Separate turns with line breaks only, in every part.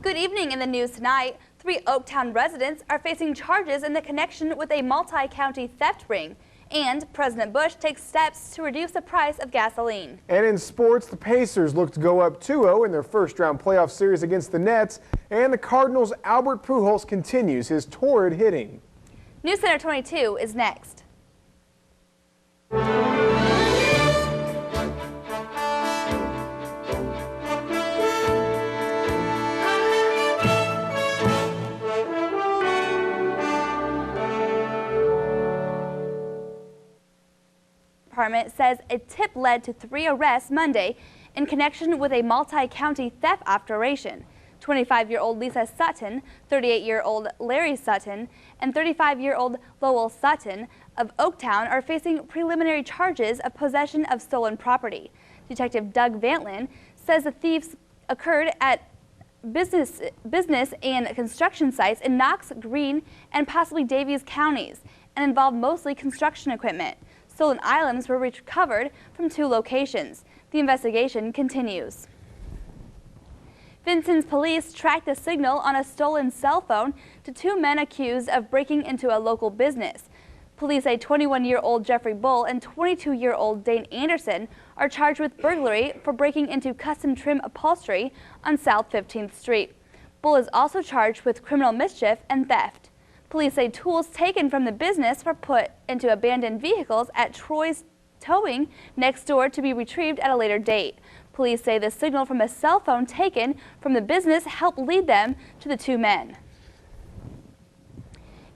Good evening. In the news tonight, 3 Oaktown residents are facing charges in the connection with a multi-county theft ring. And President Bush takes steps to reduce the price of gasoline.
And in sports, the Pacers look to go up 2-0 in their first-round playoff series against the Nets. And the Cardinals' Albert Pujols continues his torrid hitting.
Newscenter 22 is next. Department says a tip led to 3 arrests Monday in connection with a multi-county theft operation. 25-year-old Lisa Sutton, 38-year-old Larry Sutton, and 35-year-old Lowell Sutton of Oaktown are facing preliminary charges of possession of stolen property. Detective Doug Vantlin says the thieves occurred at business and construction sites in Knox, Greene, and possibly Davies counties and involved mostly construction equipment. Stolen items were recovered from 2 locations. The investigation continues. Vincennes police tracked the signal on a stolen cell phone to 2 men accused of breaking into a local business. Police say 21-year-old Jeffrey Bull and 22-year-old Dane Anderson are charged with burglary for breaking into custom trim upholstery on South 15th Street. Bull is also charged with criminal mischief and theft. Police say tools taken from the business were put into abandoned vehicles at Troy's Towing next door to be retrieved at a later date. Police say the signal from a cell phone taken from the business helped lead them to the 2 men.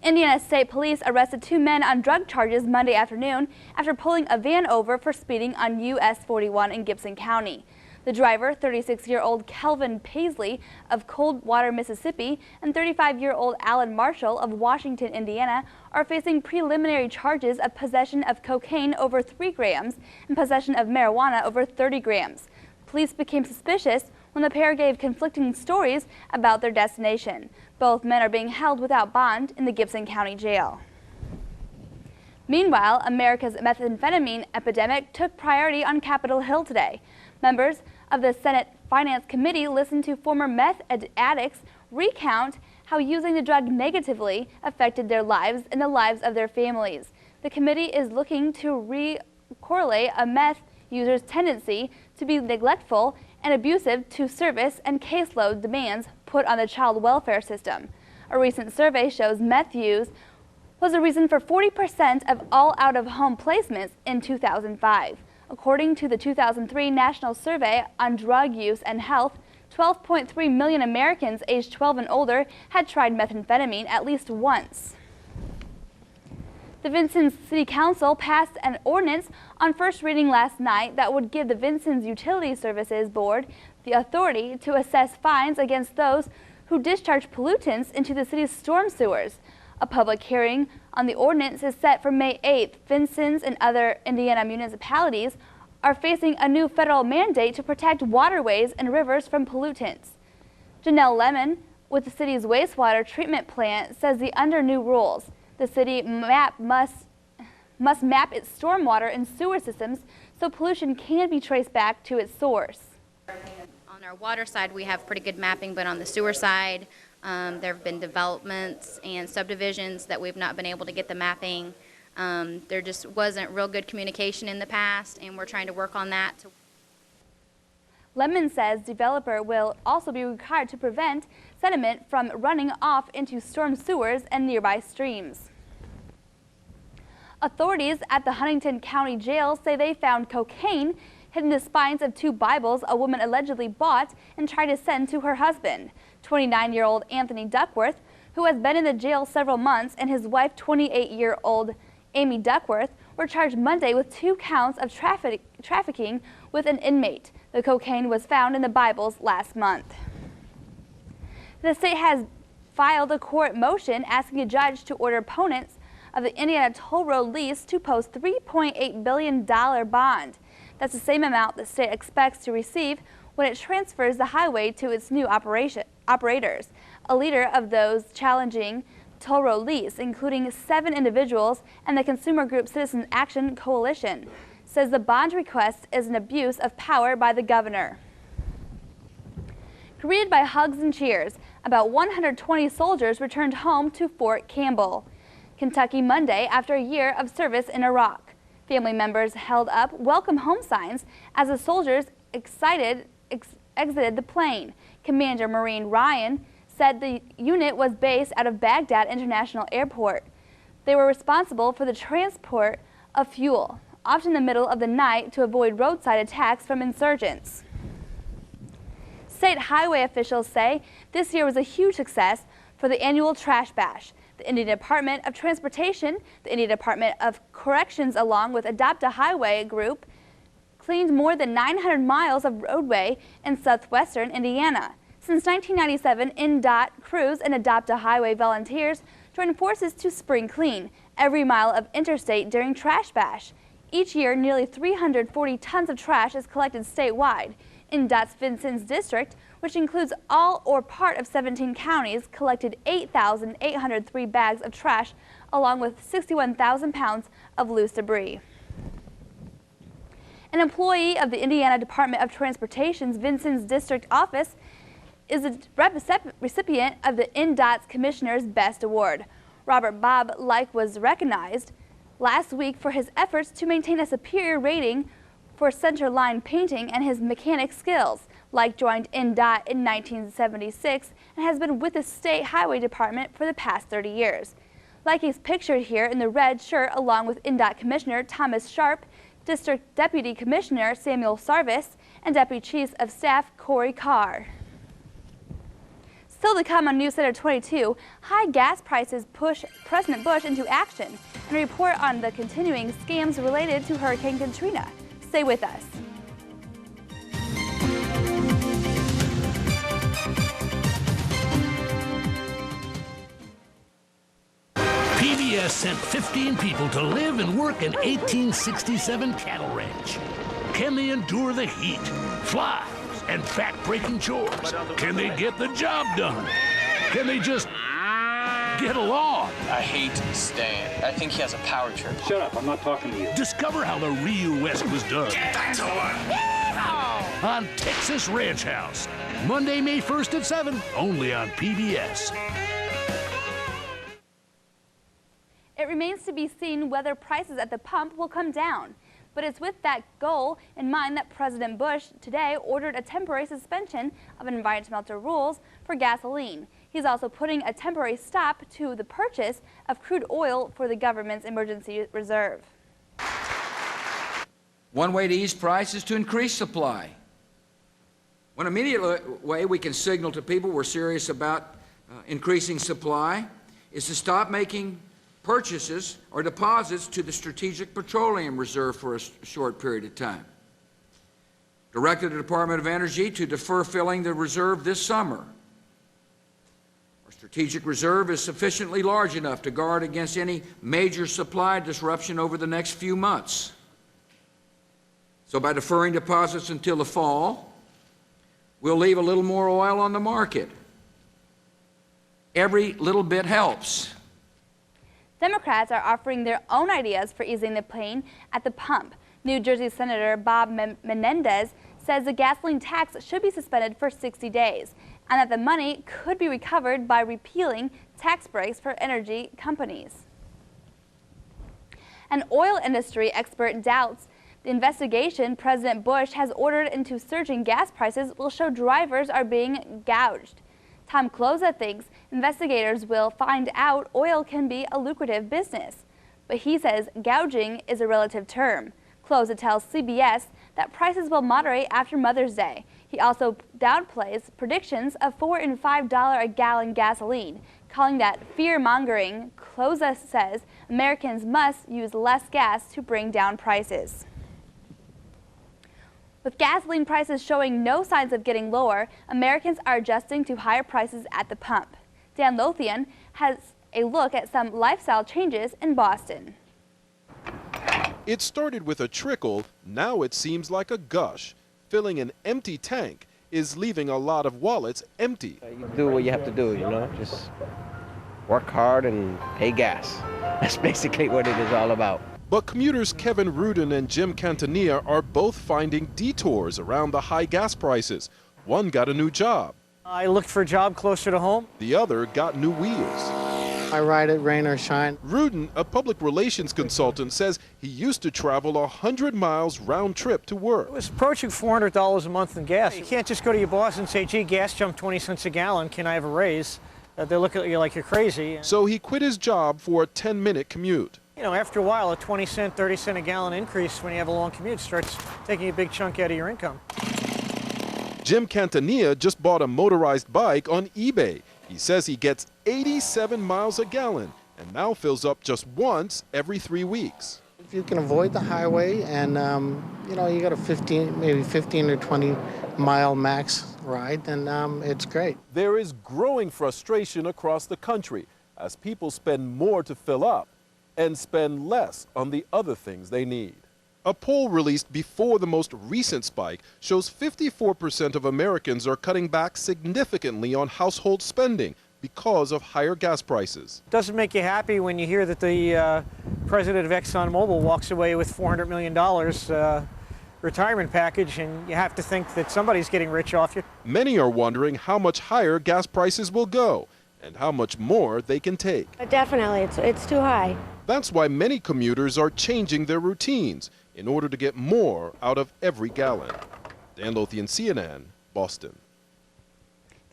Indiana State Police arrested 2 men on drug charges Monday afternoon after pulling a van over for speeding on US 41 in Gibson County. The driver, 36-year-old Kelvin Paisley of Coldwater, Mississippi, and 35-year-old Alan Marshall of Washington, Indiana, are facing preliminary charges of possession of cocaine over 3 grams and possession of marijuana over 30 grams. Police became suspicious when the pair gave conflicting stories about their destination. Both men are being held without bond in the Gibson County Jail. Meanwhile, America's methamphetamine epidemic took priority on Capitol Hill today. Members of the Senate Finance Committee listened to former meth addicts recount how using the drug negatively affected their lives and the lives of their families. The committee is looking to correlate a meth user's tendency to be neglectful and abusive to service and caseload demands put on the child welfare system. A recent survey shows meth use was the reason for 40% of all out-of-home placements in 2005. According to the 2003 National Survey on Drug Use and Health, 12.3 million Americans aged 12 and older had tried methamphetamine at least once. The Vincennes City Council passed an ordinance on first reading last night that would give the Vincennes Utility Services Board the authority to assess fines against those who discharge pollutants into the city's storm sewers. A public hearing on the ordinance is set for May 8th. Vincennes and other Indiana municipalities are facing a new federal mandate to protect waterways and rivers from pollutants. Janelle Lemon with the city's wastewater treatment plant says the under new rules, the city must map its stormwater and sewer systems so pollution can be traced back to its source.
On our water side, we have pretty good mapping, but on the sewer side, there have been developments and subdivisions that we've not been able to get the mapping. There just wasn't real good communication in the past, and we're trying to work on that.
Lemon says developer will also be required to prevent sediment from running off into storm sewers and nearby streams. Authorities at the Huntington County Jail say they found cocaine hidden in the spines of 2 Bibles a woman allegedly bought and tried to send to her husband. 29-year-old Anthony Duckworth, who has been in the jail several months, and his wife, 28-year-old Amy Duckworth, were charged Monday with 2 counts of trafficking with an inmate. The cocaine was found in the Bibles last month. The state has filed a court motion asking a judge to order opponents of the Indiana toll road lease to post $3.8 billion bond. That's the same amount the state expects to receive when it transfers the highway to its new operators. A leader of those challenging toll road lease, including 7 individuals and the consumer group Citizen Action Coalition, says the bond request is an abuse of power by the governor. Greeted by hugs and cheers, about 120 soldiers returned home to Fort Campbell, Kentucky Monday after a year of service in Iraq. Family members held up welcome home signs as the soldiers exited the plane. Commander Marine Ryan said the unit was based out of Baghdad International Airport. They were responsible for the transport of fuel, often in the middle of the night, to avoid roadside attacks from insurgents. State highway officials say this year was a huge success for the annual trash bash. The Indiana Department of Transportation, the Indiana Department of Corrections, along with Adopt a Highway Group, cleaned more than 900 miles of roadway in southwestern Indiana. Since 1997, INDOT crews and Adopt a Highway volunteers joined forces to spring clean every mile of interstate during Trash Bash. Each year, nearly 340 tons of trash is collected statewide. INDOT's Vincennes District, which includes all or part of 17 counties, collected 8,803 bags of trash along with 61,000 pounds of loose debris. An employee of the Indiana Department of Transportation's Vincennes District office is a recipient of the INDOT's Commissioner's Best Award. Robert Bob Like was recognized last week for his efforts to maintain a superior rating for center line painting and his mechanic skills. Like joined INDOT in 1976 and has been with the State Highway Department for the past 30 years. Like is pictured here in the red shirt along with INDOT Commissioner Thomas Sharp, District Deputy Commissioner Samuel Sarvis, and Deputy Chief of Staff Corey Carr. Still to come on Newscenter 22, high gas prices push President Bush into action, and a report on the continuing scams related to Hurricane Katrina. Stay with us.
PBS sent 15 people to live and work an 1867 cattle ranch. Can they endure the heat, flies, and back-breaking chores? Can they get the job done? Can they just get along?
I hate Stan. I think he has a power trip.
Shut up, I'm not talking to you.
Discover how the real West was done.
Get back to work!
On Texas Ranch House. Monday, May 1st at 7, only on PBS.
It remains to be seen whether prices at the pump will come down. But it's with that goal in mind that President Bush today ordered a temporary suspension of environmental rules for gasoline. He's also putting a temporary stop to the purchase of crude oil for the government's emergency reserve.
One way to ease price is to increase supply. One immediate way we can signal to people we're serious about increasing supply is to stop making purchases or deposits to the Strategic Petroleum Reserve for a short period of time. Directed the Department of Energy to defer filling the reserve this summer. Our strategic reserve is sufficiently large enough to guard against any major supply disruption over the next few months. So by deferring deposits until the fall, we'll leave a little more oil on the market. Every little bit helps.
Democrats are offering their own ideas for easing the pain at the pump. New Jersey Senator Bob Menendez says the gasoline tax should be suspended for 60 days and that the money could be recovered by repealing tax breaks for energy companies. An oil industry expert doubts the investigation President Bush has ordered into surging gas prices will show drivers are being gouged. Tom Cloza thinks investigators will find out oil can be a lucrative business, but he says gouging is a relative term. Cloza tells CBS that prices will moderate after Mother's Day. He also downplays predictions of $4 and $5 a gallon gasoline, calling that fear-mongering. Cloza says Americans must use less gas to bring down prices. With gasoline prices showing no signs of getting lower, Americans are adjusting to higher prices at the pump. Dan Lothian has a look at some lifestyle changes in Boston.
It started with a trickle, now it seems like a gush. Filling an empty tank is leaving a lot of wallets empty.
You do what you have to do, you know, just work hard and pay gas. That's basically what it is all about.
But commuters Kevin Rudin and Jim Cantania are both finding detours around the high gas prices. One got a new job.
I looked for a job closer to home.
The other got new wheels.
I ride it rain or shine.
Rudin, a public relations consultant, says he used to travel 100 miles round trip to work.
It was approaching $400 a month in gas. You can't just go to your boss and say, gee, gas jumped 20 cents a gallon, can I have a raise? They look at you like you're crazy.
So he quit his job for a 10-minute commute.
You know, after a while, a 20 cent, 30 cent a gallon increase when you have a long commute starts taking a big chunk out of your income.
Jim Cantanilla just bought a motorized bike on eBay. He says he gets 87 miles a gallon and now fills up just once every 3 weeks.
If you can avoid the highway and, you know, you got a maybe 15 or 20 mile max ride, then it's great.
There is growing frustration across the country as people spend more to fill up and spend less on the other things they need. A poll released before the most recent spike shows 54% of Americans are cutting back significantly on household spending because of higher gas prices.
Doesn't make you happy when you hear that the president of ExxonMobil walks away with $400 million retirement package, and you have to think that somebody's getting rich off you.
Many are wondering how much higher gas prices will go and how much more they can take.
Definitely, it's too high.
That's why many commuters are changing their routines in order to get more out of every gallon. Dan Lothian, CNN, Boston.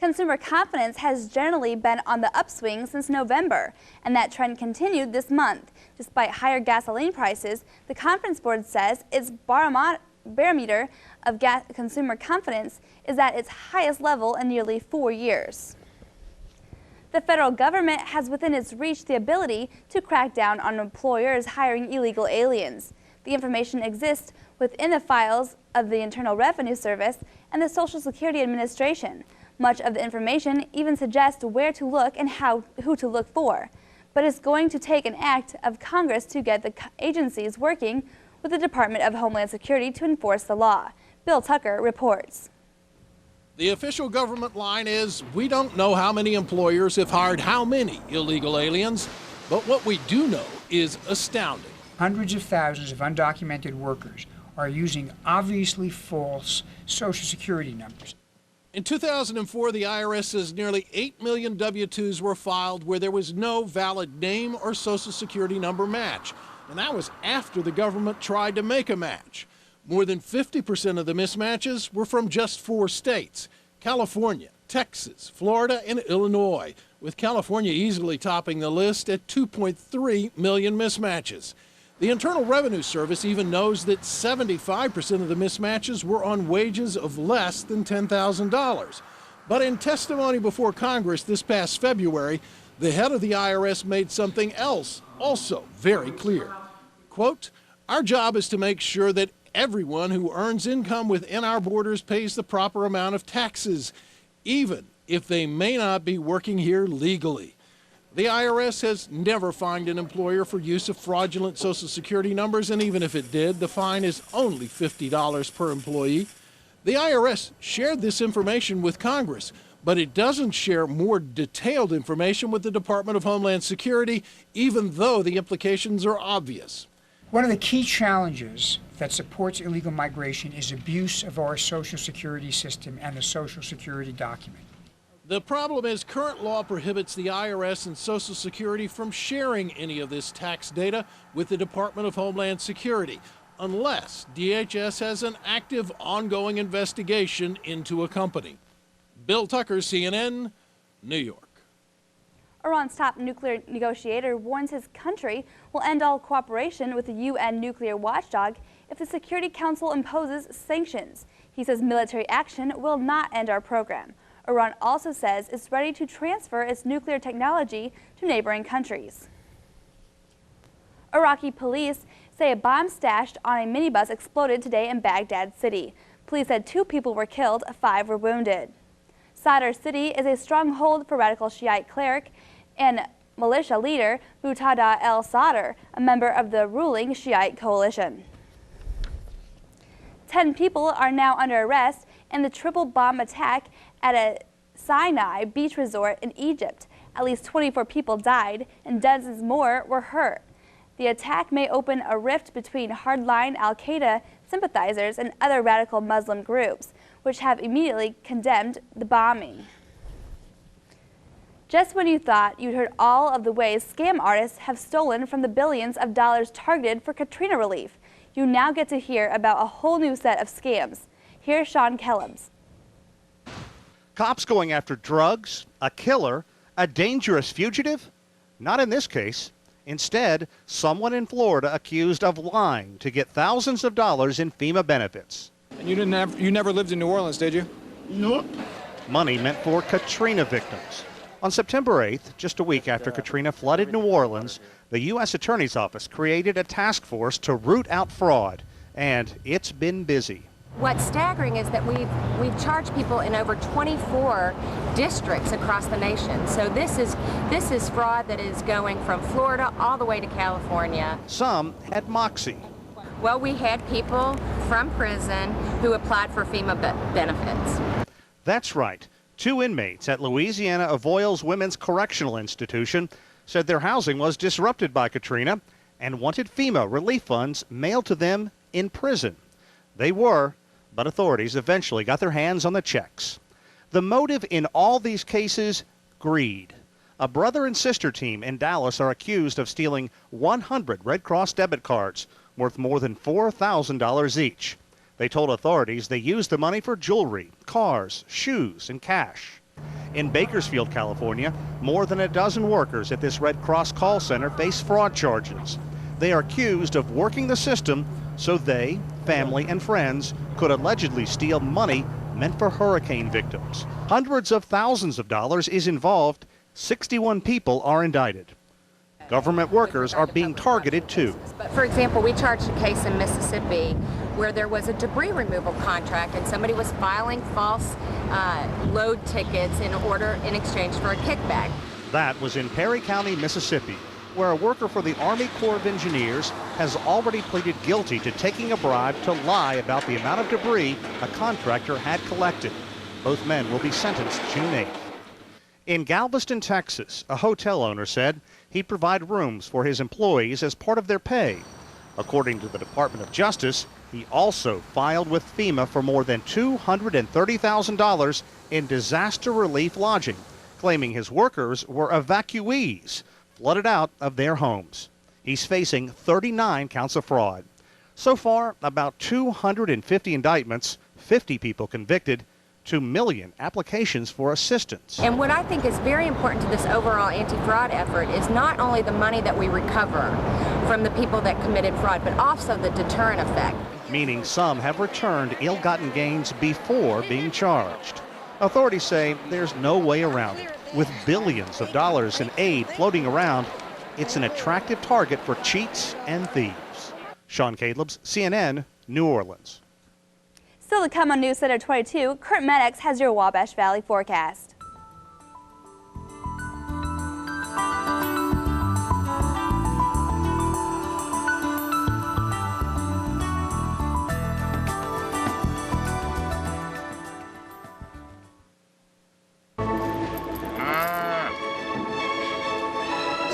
Consumer confidence has generally been on the upswing since November, and that trend continued this month. Despite higher gasoline prices, the Conference Board says its barometer of consumer confidence is at its highest level in nearly 4 years. The federal government has within its reach the ability to crack down on employers hiring illegal aliens. The information exists within the files of the Internal Revenue Service and the Social Security Administration. Much of the information even suggests where to look and who to look for. But it's going to take an act of Congress to get the agencies working with the Department of Homeland Security to enforce the law. Bill Tucker reports.
The official government line is, we don't know how many employers have hired how many illegal aliens, but what we do know is astounding.
Hundreds of thousands of undocumented workers are using obviously false Social Security numbers.
In 2004, the IRS says nearly 8 million W-2s were filed where there was no valid name or Social Security number match. And that was after the government tried to make a match. More than 50% of the mismatches were from just 4 states: California, Texas, Florida, and Illinois, with California easily topping the list at 2.3 million mismatches. The Internal Revenue Service even knows that 75% of the mismatches were on wages of less than $10,000. But in testimony before Congress this past February, the head of the IRS made something else also very clear. Quote, "Our job is to make sure that everyone who earns income within our borders pays the proper amount of taxes, even if they may not be working here legally." The IRS has never fined an employer for use of fraudulent Social Security numbers, and even if it did, the fine is only $50 per employee. The IRS shared this information with Congress, but it doesn't share more detailed information with the Department of Homeland Security, even though the implications are obvious.
One of the key challenges that supports illegal migration is abuse of our Social Security system and the Social Security document.
The problem is current law prohibits the IRS and Social Security from sharing any of this tax data with the Department of Homeland Security, unless DHS has an active, ongoing investigation into a company. Bill Tucker, CNN, New York.
Iran's top nuclear negotiator warns his country will end all cooperation with the UN nuclear watchdog if the Security Council imposes sanctions. He says military action will not end our program. Iran also says it's ready to transfer its nuclear technology to neighboring countries. Iraqi police say a bomb stashed on a minibus exploded today in Baghdad City. Police said 2 people were killed, 5 were wounded. Sadr City is a stronghold for radical Shiite cleric and militia leader Muqtada al-Sadr, a member of the ruling Shiite coalition. 10 people are now under arrest in the triple bomb attack at a Sinai beach resort in Egypt. At least 24 people died and dozens more were hurt. The attack may open a rift between hardline al-Qaeda sympathizers and other radical Muslim groups, which have immediately condemned the bombing. Just when you thought you'd heard all of the ways scam artists have stolen from the billions of dollars targeted for Katrina relief, you now get to hear about a whole new set of scams. Here's Sean Kellums.
Cops going after drugs, a killer, a dangerous fugitive? Not in this case. Instead, someone in Florida accused of lying to get thousands of dollars in FEMA benefits.
And you never lived in New Orleans, did you?
Nope. Money meant for Katrina victims. On September 8th, just a week after Katrina flooded New Orleans, the U.S. Attorney's Office created a task force to root out fraud, and it's been busy.
What's staggering is that we've charged people in over 24 districts across the nation. So this is fraud that is going from Florida all the way to California.
Some had moxie.
Well, we had people from prison who applied for FEMA benefits.
That's right. 2 inmates at Louisiana Avoyelles Women's Correctional Institution said their housing was disrupted by Katrina and wanted FEMA relief funds mailed to them in prison. They were, but authorities eventually got their hands on the checks. The motive in all these cases, greed. A brother and sister team in Dallas are accused of stealing 100 Red Cross debit cards worth more than $4,000 each. They told authorities they used the money for jewelry, cars, shoes, and cash. In Bakersfield, California, more than a dozen workers at this Red Cross call center face fraud charges. They are accused of working the system so they, family, and friends could allegedly steal money meant for hurricane victims. Hundreds of thousands of dollars is involved. 61 people are indicted. Government workers are being targeted too.
But for example, we charged a case in Mississippi where there was a debris removal contract and somebody was filing false load tickets in exchange for a kickback.
That was in Perry County, Mississippi, where a worker for the Army Corps of Engineers has already pleaded guilty to taking a bribe to lie about the amount of debris a contractor had collected. Both men will be sentenced June 8th. In Galveston, Texas, a hotel owner said he'd provide rooms for his employees as part of their pay. According to the Department of Justice, he also filed with FEMA for more than $230,000 in disaster relief lodging, claiming his workers were evacuees flooded out of their homes. He's facing 39 counts of fraud. So far, about 250 indictments, 50 people convicted, 2 million applications for assistance.
And what I think is very important to this overall anti-fraud effort is not only the money that we recover from the people that committed fraud, but also the deterrent effect.
Meaning some have returned ill-gotten gains before being charged. Authorities say there's no way around it. With billions of dollars in aid floating around, it's an attractive target for cheats and thieves. Sean Calebs, CNN, New Orleans.
Still to come on Newscenter 22, Kurt Maddox has your Wabash Valley forecast.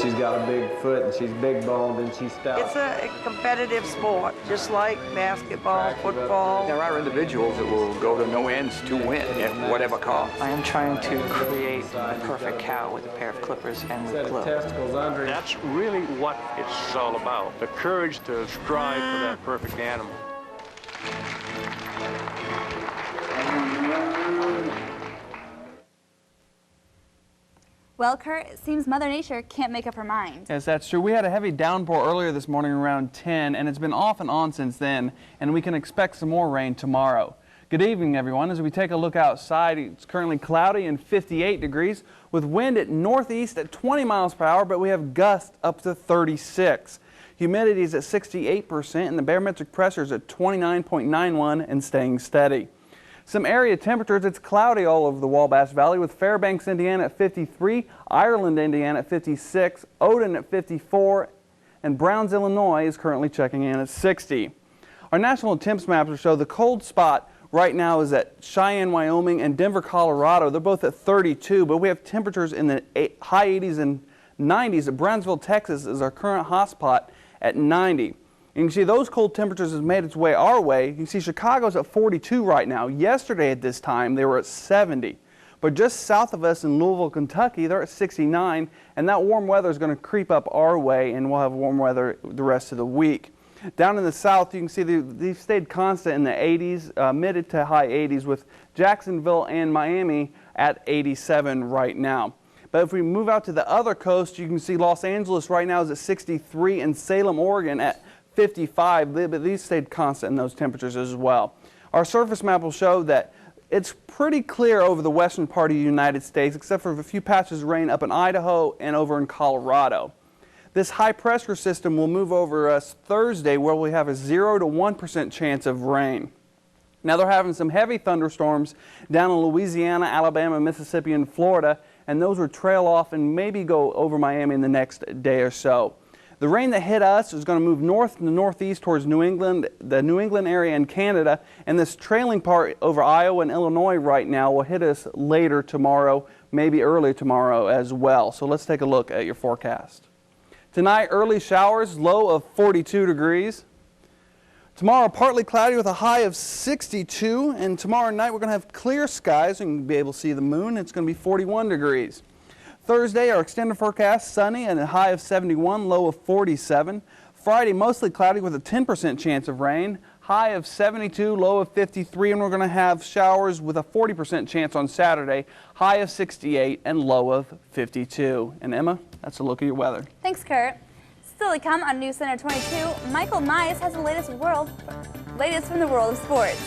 She's got a big foot and she's big boned and she's stout.
It's a competitive sport, just like basketball, football.
There are individuals that will go to no ends to win at whatever cost.
I am trying to create a perfect cow with a pair of clippers and with gloves.
That's really what it's all about, the courage to strive for that perfect animal.
Well, Kurt, it seems Mother Nature can't make up her mind.
Yes, that's true. We had a heavy downpour earlier this morning around 10, and it's been off and on since then, and we can expect some more rain tomorrow. Good evening, everyone. As we take a look outside, it's currently cloudy and 58 degrees, with wind at northeast at 20 miles per hour, but we have gusts up to 36. Humidity is at 68%, and the barometric pressure is at 29.91 and staying steady. Some area temperatures, it's cloudy all over the Wabash Valley with Fairbanks, Indiana at 53, Ireland, Indiana at 56, Odin at 54, and Browns, Illinois is currently checking in at 60. Our national temps maps show the cold spot right now is at Cheyenne, Wyoming and Denver, Colorado. They're both at 32, but we have temperatures in the high 80s and 90s. At Brownsville, Texas is our current hotspot at 90. You can see those cold temperatures have made its way our way. You can see Chicago's at 42 right now. Yesterday at this time, they were at 70. But just south of us in Louisville, Kentucky, they're at 69, and that warm weather is going to creep up our way, and we'll have warm weather the rest of the week. Down in the south, you can see they've stayed constant in the 80s, mid to high 80s, with Jacksonville and Miami at 87 right now. But if we move out to the other coast, you can see Los Angeles right now is at 63 and Salem, Oregon at 55. But these stayed constant in those temperatures as well. Our surface map will show that it's pretty clear over the western part of the United States, except for a few patches of rain up in Idaho and over in Colorado. This high pressure system will move over us Thursday, where we have a 0 to 1% chance of rain. Now they're having some heavy thunderstorms down in Louisiana, Alabama, Mississippi, and Florida, and those will trail off and maybe go over Miami in the next day or so. The rain that hit us is going to move north to northeast towards New England, the New England area and Canada, and this trailing part over Iowa and Illinois right now will hit us later tomorrow, maybe early tomorrow as well. So let's take a look at your forecast. Tonight, early showers, low of 42 degrees. Tomorrow, partly cloudy with a high of 62, and tomorrow night we're going to have clear skies and you'll be able to see the moon. It's going to be 41 degrees. Thursday, our extended forecast, sunny and a high of 71, low of 47. Friday, mostly cloudy with a 10% chance of rain, high of 72, low of 53, and we're going to have showers with a 40% chance on Saturday, high of 68 and low of 52. And Emma, that's a look at your weather.
Thanks, Kurt. Still to come on Newscenter 22, Michael Nice has the latest from the world of sports.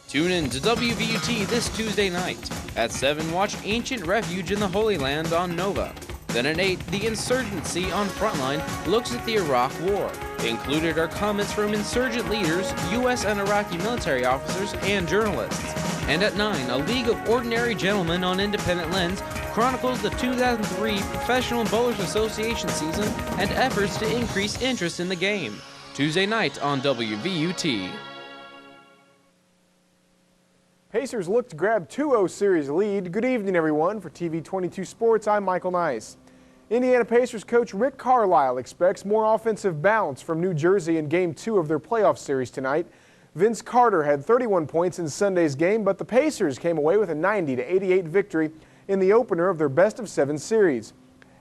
Tune in to WVUT this Tuesday night. At 7, watch Ancient Refuge in the Holy Land on Nova. Then at 8, The Insurgency on Frontline looks at the Iraq War. Included are comments from insurgent leaders, U.S. and Iraqi military officers, and journalists. And at 9, A League of Ordinary Gentlemen on Independent Lens chronicles the 2003 Professional Bowlers Association season and efforts to increase interest in the game. Tuesday night on WVUT.
Pacers look to grab 2-0 series lead. Good evening, everyone. For TV 22 Sports, I'm Michael Nice. Indiana Pacers coach Rick Carlisle expects more offensive balance from New Jersey in Game 2 of their playoff series tonight. Vince Carter had 31 points in Sunday's game, but the Pacers came away with a 90-88 victory in the opener of their best-of-7 series.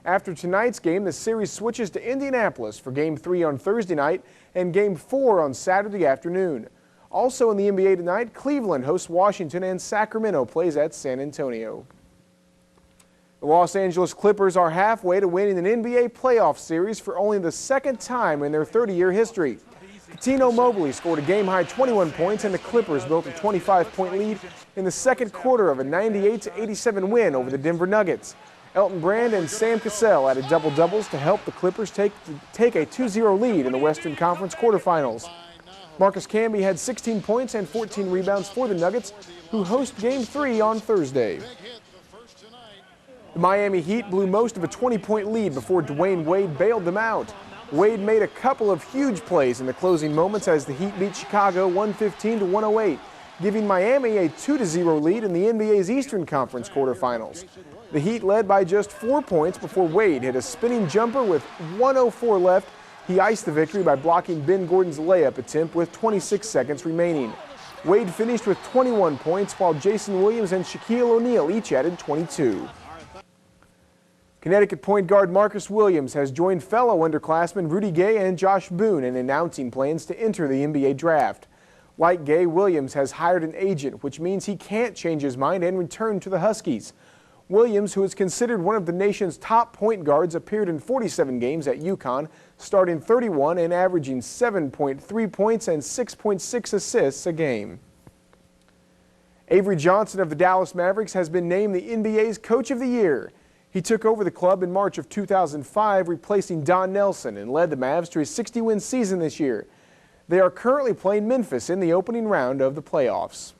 After tonight's game, the series switches to Indianapolis for Game 3 on Thursday night and Game 4 on Saturday afternoon. Also in the NBA tonight, Cleveland hosts Washington and Sacramento plays at San Antonio. The Los Angeles Clippers are halfway to winning an NBA playoff series for only the second time in their 30-year history. Cuttino Mobley scored a game-high 21 points, and the Clippers built a 25-point lead in the second quarter of a 98-87 win over the Denver Nuggets. Elton Brand and Sam Cassell added double-doubles to help the Clippers take a 2-0 lead in the Western Conference quarterfinals. Marcus Camby had 16 points and 14 rebounds for the Nuggets, who host Game 3 on Thursday. The Miami Heat blew most of a 20-point lead before Dwayne Wade bailed them out. Wade made a couple of huge plays in the closing moments as the Heat beat Chicago 115-108, giving Miami a 2-0 lead in the NBA's Eastern Conference quarterfinals. The Heat led by just 4 points before Wade hit a spinning jumper with 1:04 left. He iced the victory by blocking Ben Gordon's layup attempt with 26 seconds remaining. Wade finished with 21 points, while Jason Williams and Shaquille O'Neal each added 22. Connecticut point guard Marcus Williams has joined fellow underclassmen Rudy Gay and Josh Boone in announcing plans to enter the NBA draft. Like Gay, Williams has hired an agent, which means he can't change his mind and return to the Huskies. Williams, who is considered one of the nation's top point guards, appeared in 47 games at UConn, starting 31 and averaging 7.3 points and 6.6 assists a game. Avery Johnson of the Dallas Mavericks has been named the NBA's Coach of the Year. He took over the club in March of 2005, replacing Don Nelson, and led the Mavs to a 60-win season this year. They are currently playing Memphis in the opening round of the playoffs.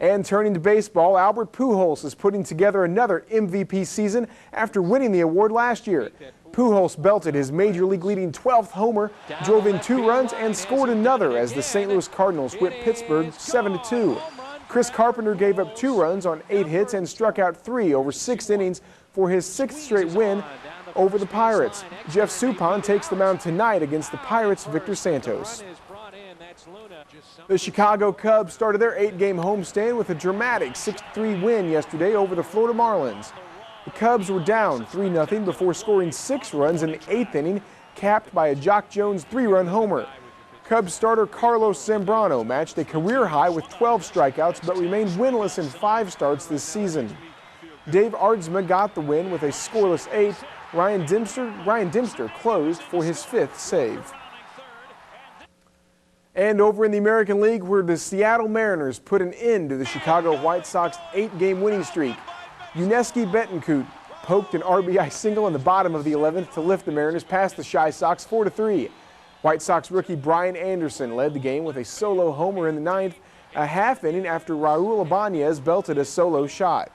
And turning to baseball, Albert Pujols is putting together another MVP season after winning the award last year. Pujols belted his Major League leading 12th homer, drove in 2 runs, and scored another as the St. Louis Cardinals whipped Pittsburgh 7-2. Chris Carpenter gave up 2 runs on 8 hits and struck out 3 over 6 innings for his 6th straight win over the Pirates. Jeff Suppan takes the mound tonight against the Pirates' Victor Santos. The Chicago Cubs started their 8-game homestand with a dramatic 6-3 win yesterday over the Florida Marlins. The Cubs were down 3-0 before scoring 6 runs in the 8th inning, capped by a Jock Jones 3-run homer. Cubs starter Carlos Zambrano matched a career high with 12 strikeouts but remained winless in 5 starts this season. Dave Aardsma got the win with a scoreless 8. Ryan Dempster closed for his 5th save. And over in the American League, where the Seattle Mariners put an end to the Chicago White Sox 8-game winning streak, Yuniesky Betancourt poked an RBI single in the bottom of the 11th to lift the Mariners past the Chi Sox 4-3. White Sox rookie Brian Anderson led the game with a solo homer in the 9th, a half inning after Raul Ibanez belted a solo shot.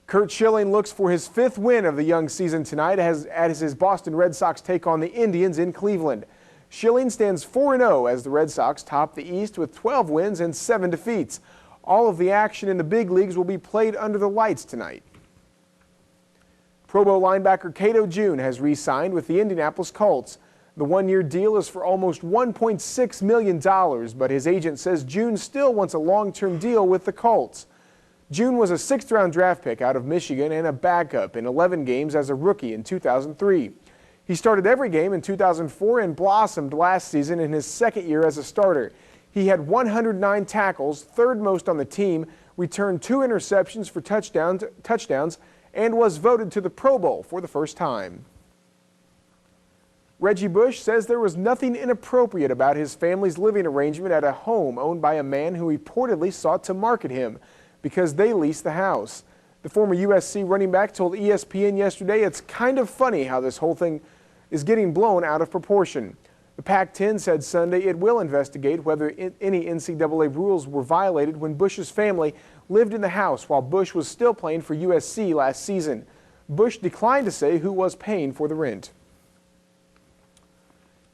Curt Schilling looks for his 5th win of the young season tonight as his Boston Red Sox take on the Indians in Cleveland. Schilling stands 4-0 as the Red Sox top the East with 12 wins and 7 defeats. All of the action in the big leagues will be played under the lights tonight. Pro Bowl linebacker Cato June has re-signed with the Indianapolis Colts. The 1-year deal is for almost $1.6 million, but his agent says June still wants a long-term deal with the Colts. June was a 6th-round draft pick out of Michigan and a backup in 11 games as a rookie in 2003. He started every game in 2004 and blossomed last season in his 2nd year as a starter. He had 109 tackles, 3rd most on the team, returned 2 interceptions for touchdowns, and was voted to the Pro Bowl for the first time. Reggie Bush says there was nothing inappropriate about his family's living arrangement at a home owned by a man who reportedly sought to market him because they leased the house. The former USC running back told ESPN yesterday it's kind of funny how this whole thing is getting blown out of proportion. The Pac-10 said Sunday it will investigate whether any NCAA rules were violated when Bush's family lived in the house while Bush was still playing for USC last season. Bush declined to say who was paying for the rent.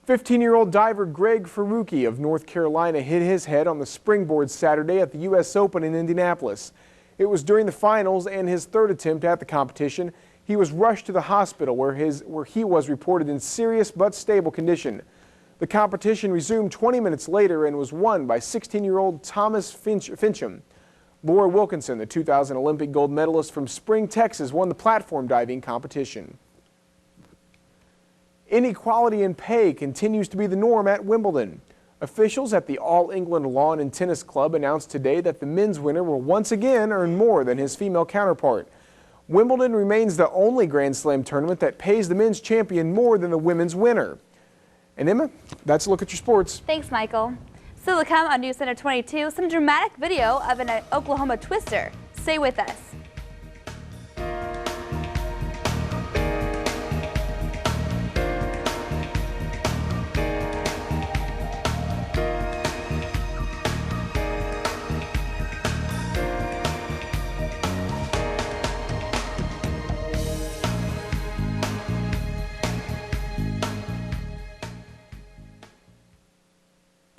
15-year-old diver Greg Faruqi of North Carolina hit his head on the springboard Saturday at the U.S. Open in Indianapolis. It was during the finals and his 3rd attempt at the competition. He was rushed to the hospital where he was reported in serious but stable condition. The competition resumed 20 minutes later and was won by 16-year-old Thomas Fincham. Laura Wilkinson, the 2000 Olympic gold medalist from Spring, Texas, won the platform diving competition. Inequality in pay continues to be the norm at Wimbledon. Officials at the All England Lawn and Tennis Club announced today that the men's winner will once again earn more than his female counterpart. Wimbledon remains the only Grand Slam tournament that pays the men's champion more than the women's winner. And Emma, that's a look at your sports.
Thanks, Michael. Still to come on Newscenter 22, some dramatic video of an Oklahoma twister. Stay with us.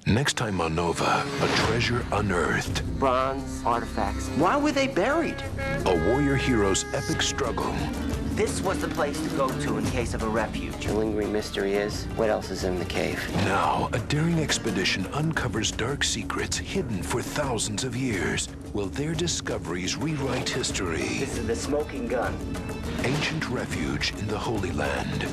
Next time on Nova, a treasure unearthed.
Bronze artifacts. Why were they buried?
A warrior hero's epic struggle.
This was the place to go to in case of a refuge.
The lingering mystery is, what else is in the cave?
Now, a daring expedition uncovers dark secrets hidden for thousands of years. Will their discoveries rewrite history?
This is the smoking gun.
Ancient refuge in the Holy Land.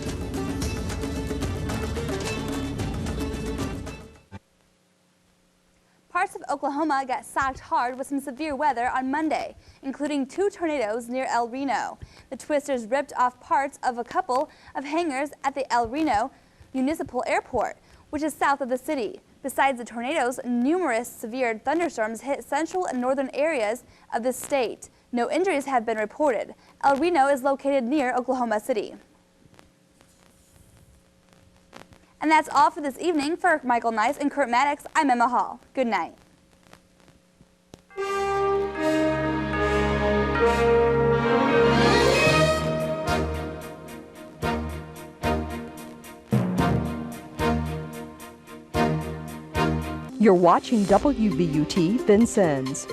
Parts of Oklahoma got socked hard with some severe weather on Monday, including 2 tornadoes near El Reno. The twisters ripped off parts of a couple of hangars at the El Reno Municipal Airport, which is south of the city. Besides the tornadoes, numerous severe thunderstorms hit central and northern areas of the state. No injuries have been reported. El Reno is located near Oklahoma City. And that's all for this evening. For Michael Nice and Kurt Maddox, I'm Emma Hall. Good night.
You're watching WVUT Vincennes.